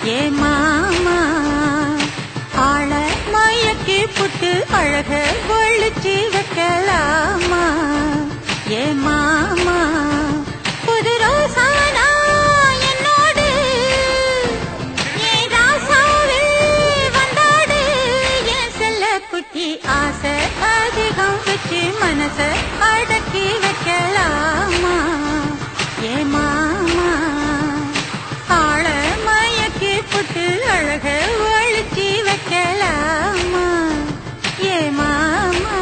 ஏ மாமா ஆள மயக்கி புட்டு அழக ஒழிச்சு வைக்கலாமா ஏ மாமா புது ரோசானா என்னோடு ஏ ராசாவில் வந்தாடு என் செல்ல குட்டி ஆசை அதிகம் வச்சு மனச அடக்கி வைக்கலாமா ஏ மாமா ஆள மயக்கி புட்டு அழக ஒழிச்சு வைக்கலாமா ஏ மாமா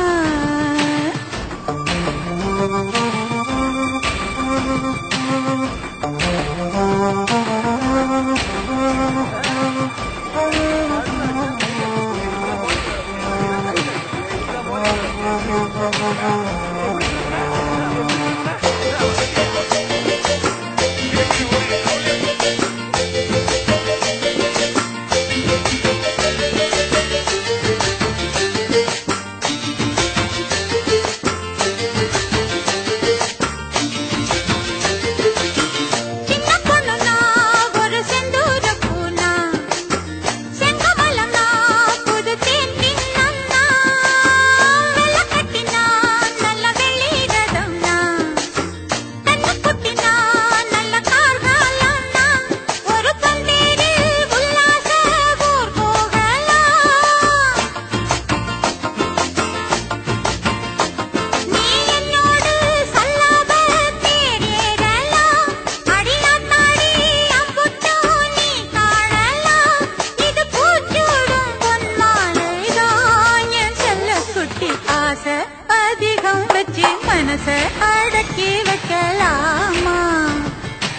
அதிகம் வச்சு மனச அடக்கி வைக்கலாமா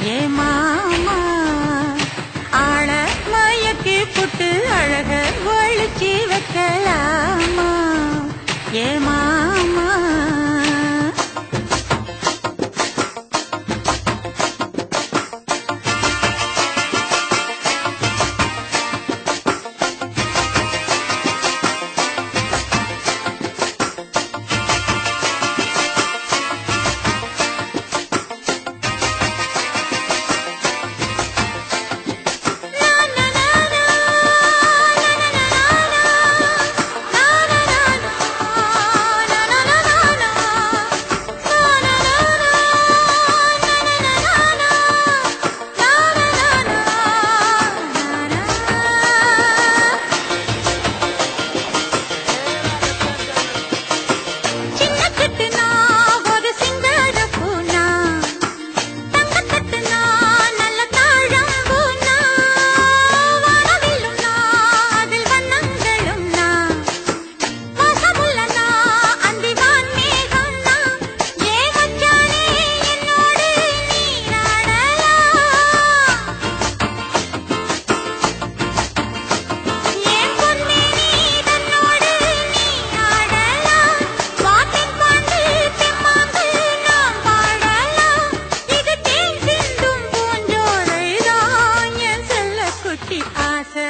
ஏ மாமா ஆள மயக்கி புட்டு அழக ஒழிச்சு வைக்கலாமா ஏ மாமா ஆசை